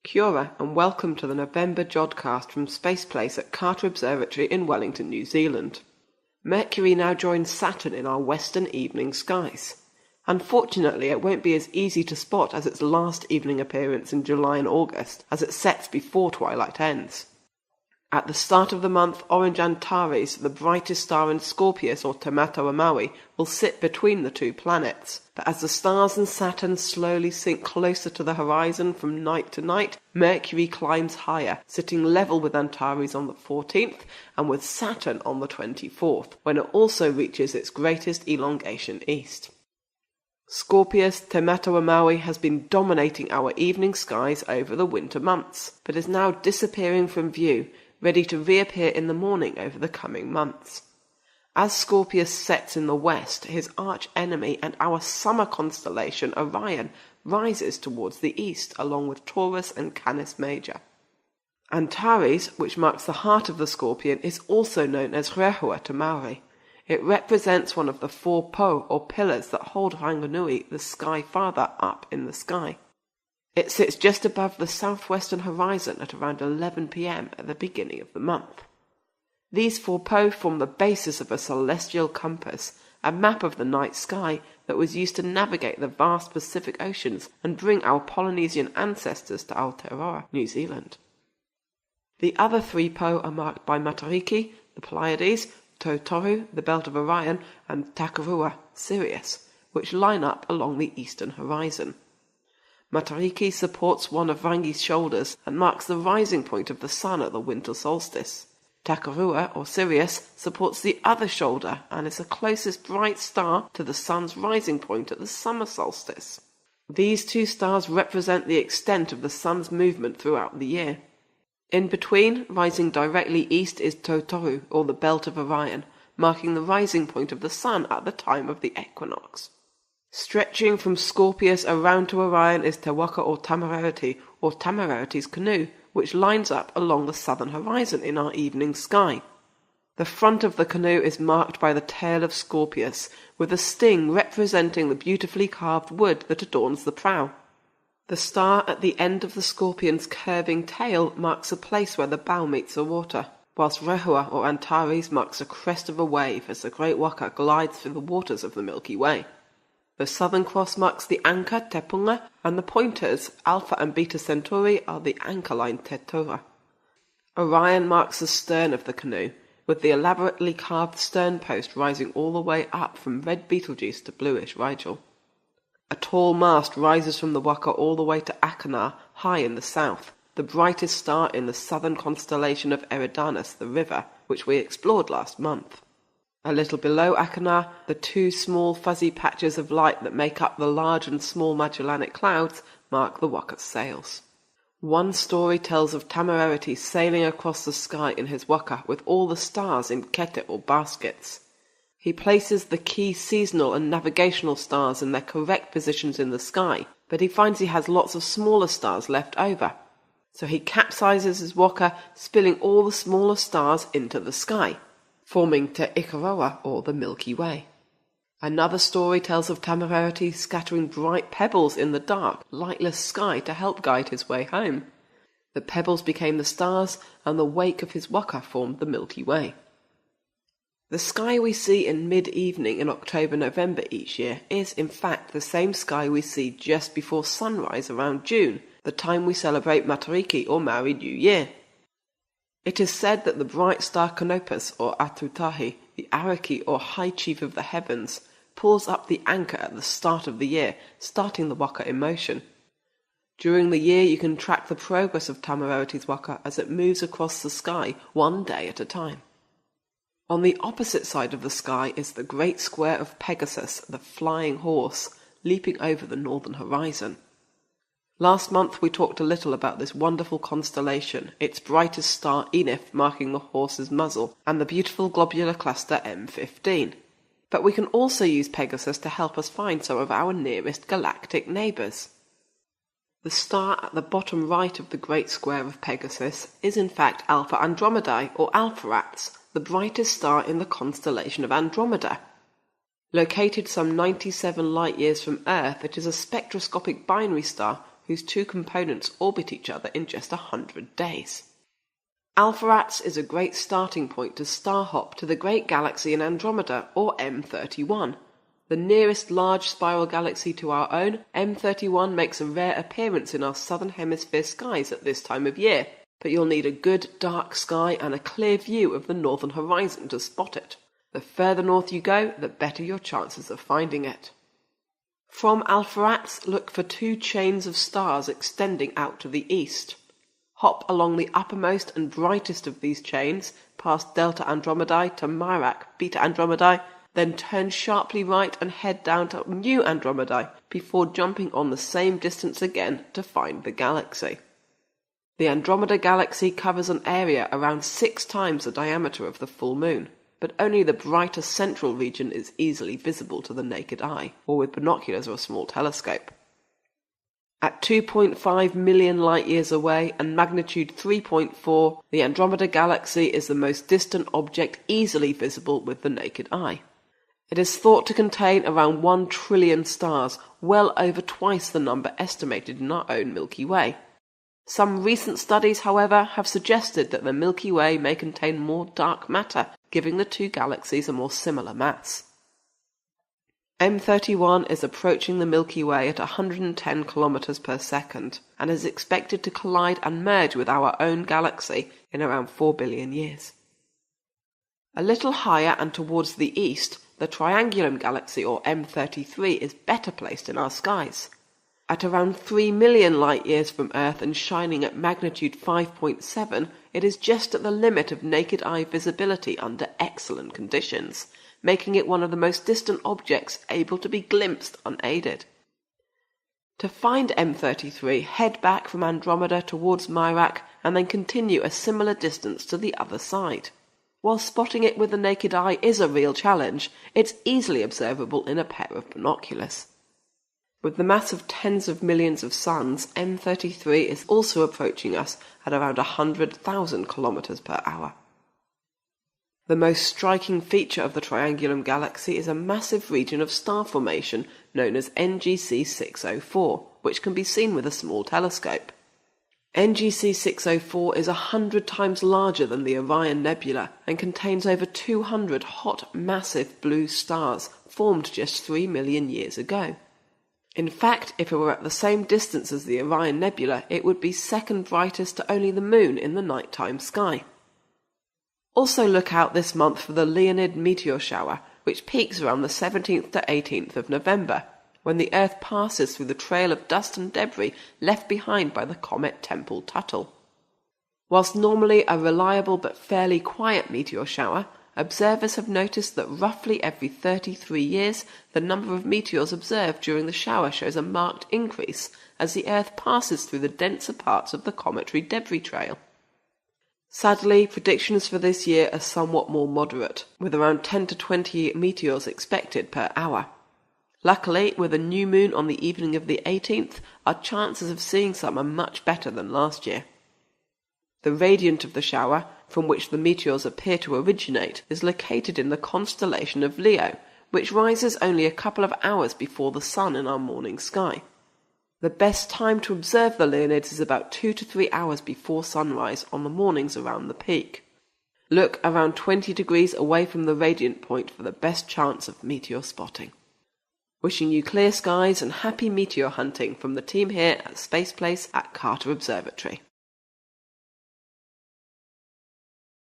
Kia ora and welcome to the November Jodcast from Space Place at Carter Observatory in Wellington, New Zealand. Mercury now joins Saturn in our western evening skies. Unfortunately, it won't be as easy to spot as its last evening appearance in July and August, as it sets before twilight ends. At the start of the month, orange Antares, the brightest star in Scorpius or Tomato Maui, will sit between the two planets. But as the stars and Saturn slowly sink closer to the horizon from night to night, Mercury climbs higher, sitting level with Antares on the 14th and with Saturn on the 24th, when it also reaches its greatest elongation east. Scorpius Tomato Maui has been dominating our evening skies over the winter months, but is now disappearing from view, ready to reappear in the morning over the coming months. As Scorpius sets in the west, his arch-enemy and our summer constellation Orion rises towards the east, along with Taurus and Canis Major. Antares, which marks the heart of the Scorpion, is also known as Rehua to Maori. It represents one of the four po, or pillars, that hold Ranganui, the sky father, up in the sky. It sits just above the southwestern horizon at around 11 p.m. at the beginning of the month. These four po form the basis of a celestial compass, a map of the night sky that was used to navigate the vast Pacific Oceans and bring our Polynesian ancestors to Aotearoa, New Zealand. The other three po are marked by Matariki, the Pleiades, Tautoru, the belt of Orion, and Takarua, Sirius, which line up along the eastern horizon. Matariki supports one of Rangi's shoulders and marks the rising point of the sun at the winter solstice. Takarua, or Sirius, supports the other shoulder and is the closest bright star to the sun's rising point at the summer solstice. These two stars represent the extent of the sun's movement throughout the year. In between, rising directly east, is Tautoru, or the belt of Orion, marking the rising point of the sun at the time of the equinox. Stretching from Scorpius around to Orion is Te Waka or Tamarerity, or Tamarerity's canoe, which lines up along the southern horizon in our evening sky. The front of the canoe is marked by the tail of Scorpius, with a sting representing the beautifully carved wood that adorns the prow. The star at the end of the Scorpion's curving tail marks a place where the bow meets the water, whilst Rehua or Antares marks the crest of a wave as the Great Waka glides through the waters of the Milky Way. The Southern Cross marks the anchor, Te Punga, and the pointers, Alpha and Beta Centauri, are the anchor line, Te Tora. Orion marks the stern of the canoe, with the elaborately carved stern post rising all the way up from red Betelgeuse to bluish Rigel. A tall mast rises from the Waka all the way to Achernar, high in the south, the brightest star in the southern constellation of Eridanus, the river, which we explored last month. A little below Achernar, the two small fuzzy patches of light that make up the large and small Magellanic clouds mark the Waka's sails. One story tells of Tamarerity sailing across the sky in his Waka with all the stars in kete or baskets. He places the key seasonal and navigational stars in their correct positions in the sky, but he finds he has lots of smaller stars left over. So he capsizes his Waka, spilling all the smaller stars into the sky, forming Te Ikaroa, or the Milky Way. Another story tells of Tamarerity scattering bright pebbles in the dark, lightless sky to help guide his way home. The pebbles became the stars, and the wake of his Waka formed the Milky Way. The sky we see in mid-evening in October-November each year is, in fact, the same sky we see just before sunrise around June, the time we celebrate Matariki, or Maori New Year. It is said that the bright star Canopus, or Atutahi, the Ariki or High Chief of the Heavens, pulls up the anchor at the start of the year, starting the Waka in motion. During the year you can track the progress of Tamarerity's Waka as it moves across the sky, one day at a time. On the opposite side of the sky is the great square of Pegasus, the flying horse, leaping over the northern horizon. Last month we talked a little about this wonderful constellation, its brightest star Enif marking the horse's muzzle, and the beautiful globular cluster M15. But we can also use Pegasus to help us find some of our nearest galactic neighbours. The star at the bottom right of the great square of Pegasus is in fact Alpha Andromedae, or Alpheratz, the brightest star in the constellation of Andromeda. Located some 97 light-years from Earth, it is a spectroscopic binary star whose two components orbit each other in just 100 days. Alpheratz is a great starting point to star hop to the great galaxy in Andromeda, or M31. The nearest large spiral galaxy to our own, M31 makes a rare appearance in our southern hemisphere skies at this time of year, but you'll need a good dark sky and a clear view of the northern horizon to spot it. The further north you go, the better your chances of finding it. From Alpheratz, look for two chains of stars extending out to the east. Hop along the uppermost and brightest of these chains, past Delta Andromedae to Mirac Beta Andromedae, then turn sharply right and head down to Mu Andromedae before jumping on the same distance again to find the galaxy. The Andromeda Galaxy covers an area around 6 times the diameter of the full moon, but only the brighter central region is easily visible to the naked eye, or with binoculars or a small telescope. At 2.5 million light-years away and magnitude 3.4, the Andromeda Galaxy is the most distant object easily visible with the naked eye. It is thought to contain around 1 trillion stars, well over twice the number estimated in our own Milky Way. Some recent studies, however, have suggested that the Milky Way may contain more dark matter, giving the two galaxies a more similar mass. M31 is approaching the Milky Way at 110 kilometers per second and is expected to collide and merge with our own galaxy in around 4 billion years. A little higher and towards the east, the Triangulum Galaxy, or M33, is better placed in our skies. At around 3 million light-years from Earth and shining at magnitude 5.7, it is just at the limit of naked eye visibility under excellent conditions, making it one of the most distant objects able to be glimpsed unaided. To find M33, head back from Andromeda towards Mirac and then continue a similar distance to the other side. While spotting it with the naked eye is a real challenge, it's easily observable in a pair of binoculars. With the mass of tens of millions of suns, M33 is also approaching us at around 100,000 kilometers per hour. The most striking feature of the Triangulum Galaxy is a massive region of star formation known as NGC 604, which can be seen with a small telescope. NGC 604 is 100 times larger than the Orion Nebula and contains over 200 hot, massive blue stars formed just 3 million years ago. In fact, if it were at the same distance as the Orion Nebula, it would be second brightest to only the Moon in the nighttime sky. Also look out this month for the Leonid meteor shower, which peaks around the 17th to 18th of November, when the Earth passes through the trail of dust and debris left behind by the comet Tempel-Tuttle. Whilst normally a reliable but fairly quiet meteor shower, observers have noticed that roughly every 33 years the number of meteors observed during the shower shows a marked increase as the Earth passes through the denser parts of the cometary debris trail. Sadly, predictions for this year are somewhat more moderate, with around 10 to 20 meteors expected per hour. Luckily, with a new moon on the evening of the 18th, our chances of seeing some are much better than last year. The radiant of the shower, from which the meteors appear to originate, is located in the constellation of Leo, which rises only a couple of hours before the sun in our morning sky. The best time to observe the Leonids is about 2 to 3 hours before sunrise on the mornings around the peak. Look around 20 degrees away from the radiant point for the best chance of meteor spotting. Wishing you clear skies and happy meteor hunting from the team here at Space Place at Carter Observatory.